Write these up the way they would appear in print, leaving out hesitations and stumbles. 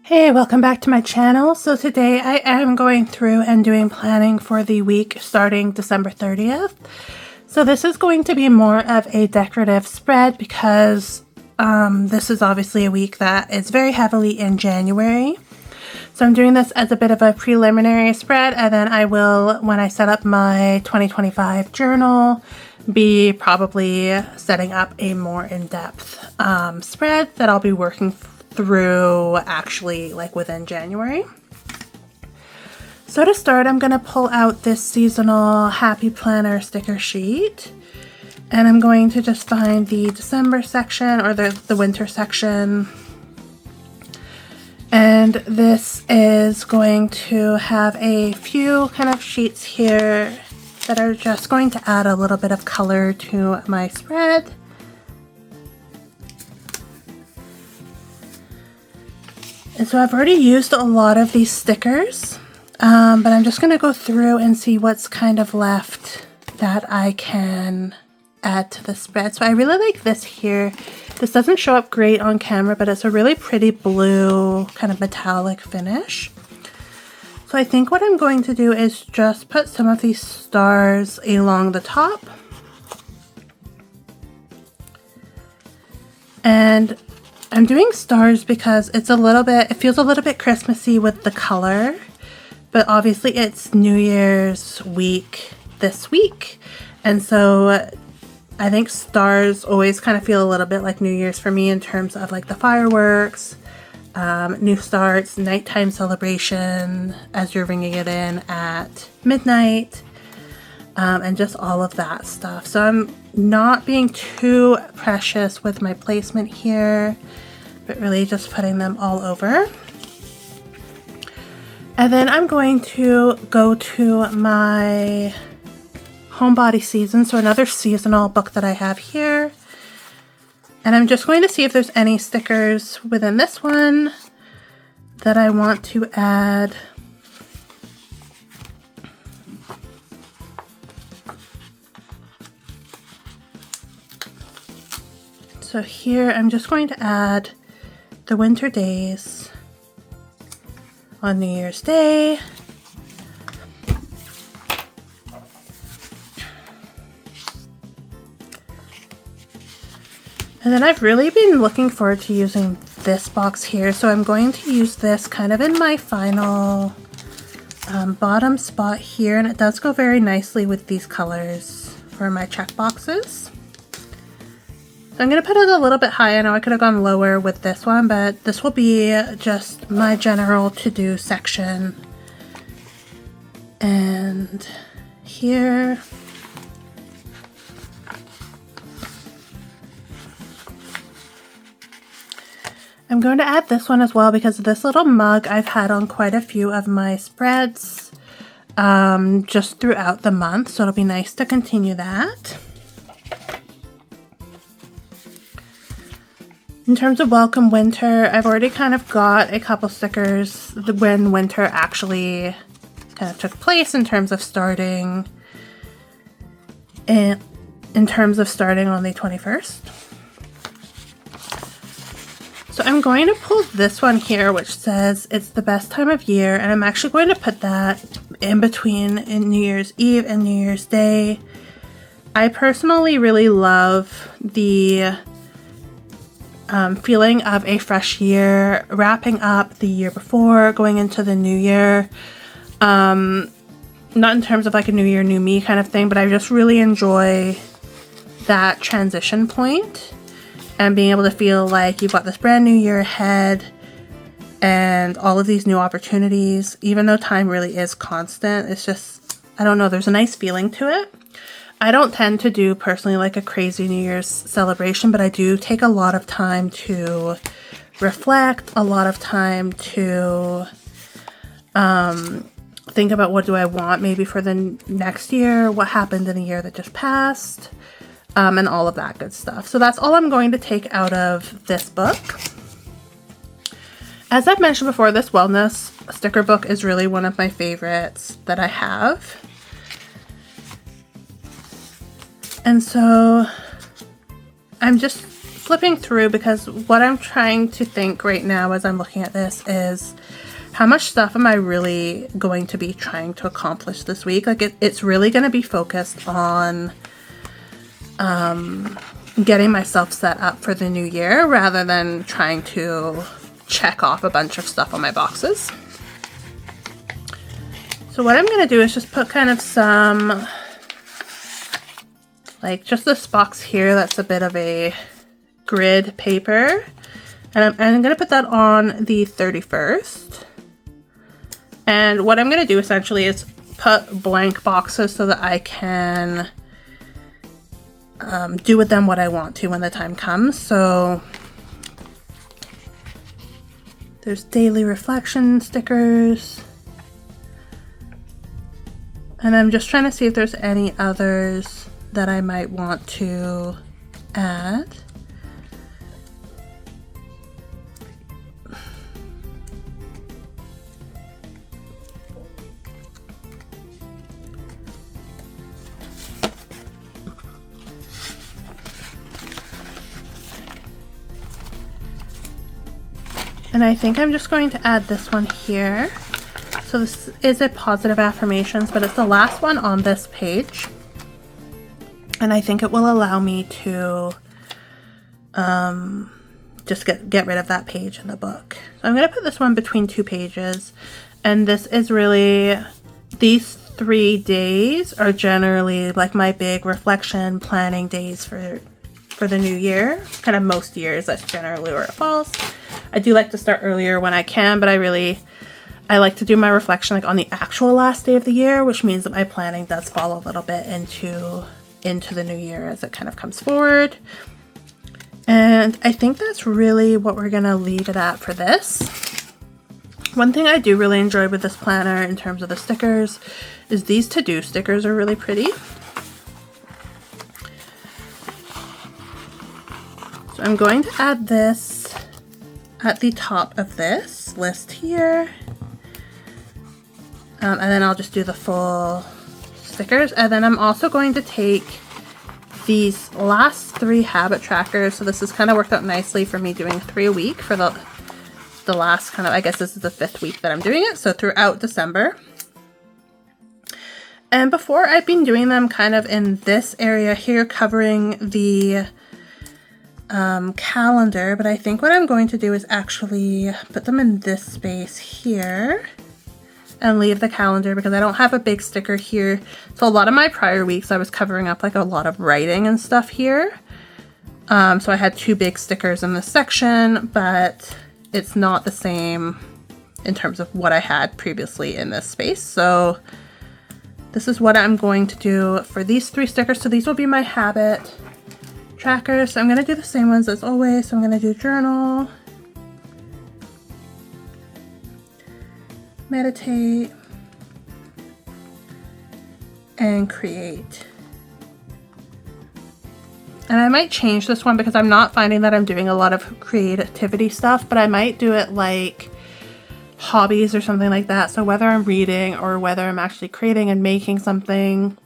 Hey, welcome back to my channel. So today I am going through and doing planning for the week starting December 30th. So this is going to be more of a decorative spread because this is obviously a week that is very heavily in January. So I'm doing this as a bit of a preliminary spread, and then I will, when I set up my 2025 journal, be probably setting up a more in-depth spread that I'll be working through actually like within January. So to start, I'm going to pull out this seasonal Happy Planner sticker sheet, and I'm going to just find the December section or the winter section. And this is going to have a few kind of sheets here that are just going to add a little bit of color to my spread. And so I've already used a lot of these stickers, but I'm just going to go through and see what's kind of left that I can add to the spread. So I really like this here. This doesn't show up great on camera, but it's a really pretty blue kind of metallic finish. So I think what I'm going to do is just put some of these stars along the top. And I'm doing stars because it feels a little bit Christmassy with the color, but obviously it's New Year's week this week. And so I think stars always kind of feel a little bit like New Year's for me in terms of like the fireworks, new starts, nighttime celebration as you're ringing it in at midnight, and just all of that stuff. So I'm not being too precious with my placement here, but really just putting them all over. And then I'm going to go to my Homebody Season, so another seasonal book that I have here. And I'm just going to see if there's any stickers within this one that I want to add. So here I'm just going to add the winter days on New Year's Day. And then I've really been looking forward to using this box here. So I'm going to use this kind of in my final bottom spot here. And it does go very nicely with these colors for my check boxes. So I'm going to put it a little bit high. I know I could have gone lower with this one, but this will be just my general to-do section. And here, I'm going to add this one as well because this little mug I've had on quite a few of my spreads just throughout the month. So it'll be nice to continue that. In terms of Welcome Winter, I've already kind of got a couple stickers when winter actually kind of took place in terms of starting on the 21st. So I'm going to pull this one here, which says it's the best time of year, and I'm actually going to put that in between New Year's Eve and New Year's Day. I personally really love the feeling of a fresh year, wrapping up the year before, going into the new year. Not in terms of like a new year, new me kind of thing, but I just really enjoy that transition point and being able to feel like you've got this brand new year ahead and all of these new opportunities. Even though time really is constant, it's just, I don't know, there's a nice feeling to it. I don't tend to do personally like a crazy New Year's celebration, but I do take a lot of time to reflect, a lot of time to think about what do I want maybe for the next year, what happened in the year that just passed, and all of that good stuff. So that's all I'm going to take out of this book. As I've mentioned before, this wellness sticker book is really one of my favorites that I have. And so I'm just flipping through because what I'm trying to think right now as I'm looking at this is how much stuff am I really going to be trying to accomplish this week? Like it's really going to be focused on getting myself set up for the new year rather than trying to check off a bunch of stuff on my boxes. So what I'm going to do is just put kind of some, like just this box here that's a bit of a grid paper. And I'm going to put that on the 31st. And what I'm going to do essentially is put blank boxes so that I can do with them what I want to when the time comes. So there's daily reflection stickers. And I'm just trying to see if there's any others that I might want to add. And I think I'm just going to add this one here. So this is a positive affirmations, but it's the last one on this page. And I think it will allow me to just get rid of that page in the book. So I'm going to put this one between two pages. And this is really, these 3 days are generally like my big reflection planning days for the new year. Kind of most years, that's generally where it falls. I do like to start earlier when I can, but I like to do my reflection like on the actual last day of the year, which means that my planning does fall a little bit into the new year as it kind of comes forward. And I think that's really what we're gonna leave it at for this. One thing I do really enjoy with this planner in terms of the stickers is these to-do stickers are really pretty. So I'm going to add this at the top of this list here. And then I'll just do the full stickers. And then I'm also going to take these last 3 habit trackers. So this has kind of worked out nicely for me doing 3 a week for the last kind of, I guess this is the 5th week that I'm doing it. So throughout December. And before I've been doing them kind of in this area here covering the calendar, but I think what I'm going to do is actually put them in this space here and leave the calendar because I don't have a big sticker here. So a lot of my prior weeks I was covering up like a lot of writing and stuff here. So I had 2 big stickers in this section, but it's not the same in terms of what I had previously in this space. So this is what I'm going to do for these 3 stickers. So these will be my habit trackers. So I'm going to do the same ones as always. So I'm going to do journal, meditate, and create. And I might change this one because I'm not finding that I'm doing a lot of creativity stuff, but I might do it like hobbies or something like that. So whether I'm reading or whether I'm actually creating and making something,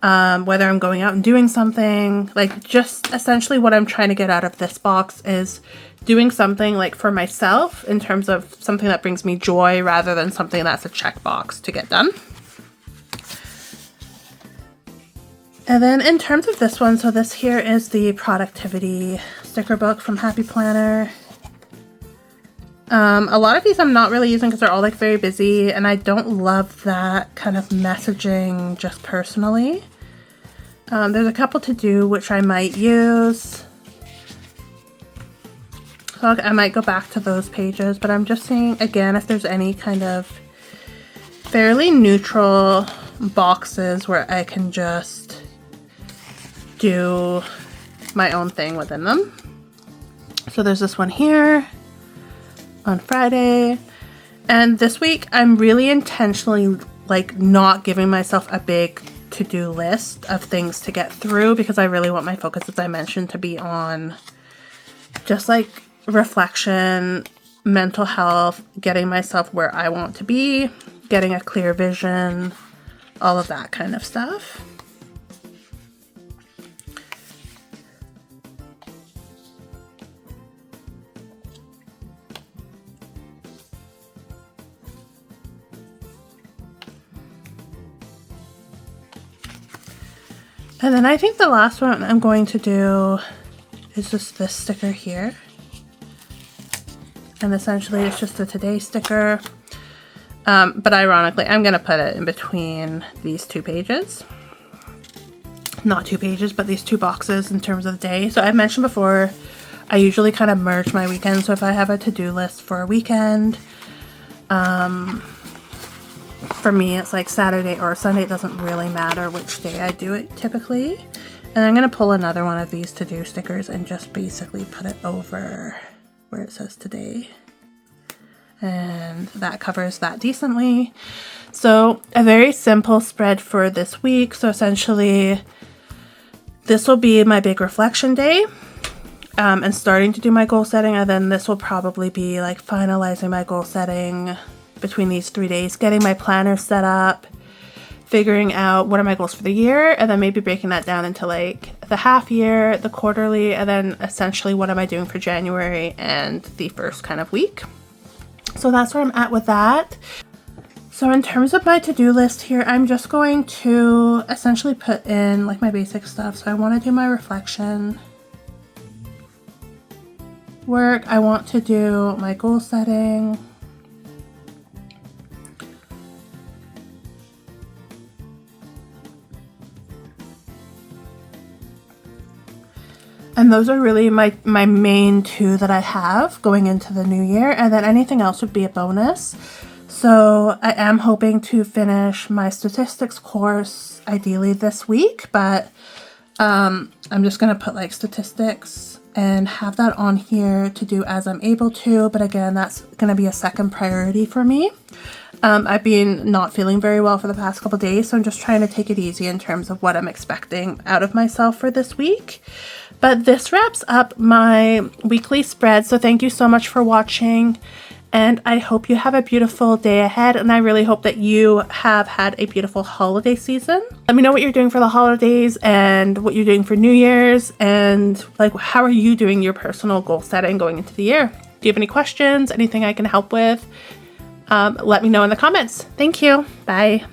whether I'm going out and doing something, like just essentially what I'm trying to get out of this box is doing something like for myself in terms of something that brings me joy rather than something that's a checkbox to get done. And then in terms of this one, so this here is the productivity sticker book from Happy Planner. A lot of these I'm not really using because they're all like very busy and I don't love that kind of messaging just personally. There's a couple to do which I might use. So I might go back to those pages, but I'm just seeing again if there's any kind of fairly neutral boxes where I can just do my own thing within them. So there's this one here on Friday, and this week I'm really intentionally like not giving myself a big to-do list of things to get through because I really want my focus, as I mentioned, to be on just like reflection, mental health, getting myself where I want to be, getting a clear vision, all of that kind of stuff. And then I think the last one I'm going to do is just this sticker here. And essentially it's just a today sticker. But ironically, I'm going to put it in between these 2 pages. Not 2 pages, but these 2 boxes in terms of the day. So I mentioned before, I usually kind of merge my weekends. So if I have a to-do list for a weekend, for me it's like Saturday or Sunday. It doesn't really matter which day I do it typically. And I'm going to pull another one of these to-do stickers and just basically put it over where it says today. And that covers that decently. So a very simple spread for this week. So essentially this will be my big reflection day, and starting to do my goal setting. And then this will probably be like finalizing my goal setting between these 3 days, getting my planner set up, figuring out what are my goals for the year, and then maybe breaking that down into like the half year, the quarterly, and then essentially what am I doing for January and the first kind of week. So that's where I'm at with that. So in terms of my to-do list here, I'm just going to essentially put in like my basic stuff. So I want to do my reflection work. I want to do my goal setting. And those are really my main 2 that I have going into the new year. And then anything else would be a bonus. So I am hoping to finish my statistics course ideally this week, but I'm just going to put like statistics and have that on here to do as I'm able to. But again, that's going to be a second priority for me. I've been not feeling very well for the past couple days, so I'm just trying to take it easy in terms of what I'm expecting out of myself for this week. But this wraps up my weekly spread. So thank you so much for watching. And I hope you have a beautiful day ahead. And I really hope that you have had a beautiful holiday season. Let me know what you're doing for the holidays and what you're doing for New Year's. And like, how are you doing your personal goal setting going into the year? Do you have any questions? Anything I can help with? Let me know in the comments. Thank you. Bye.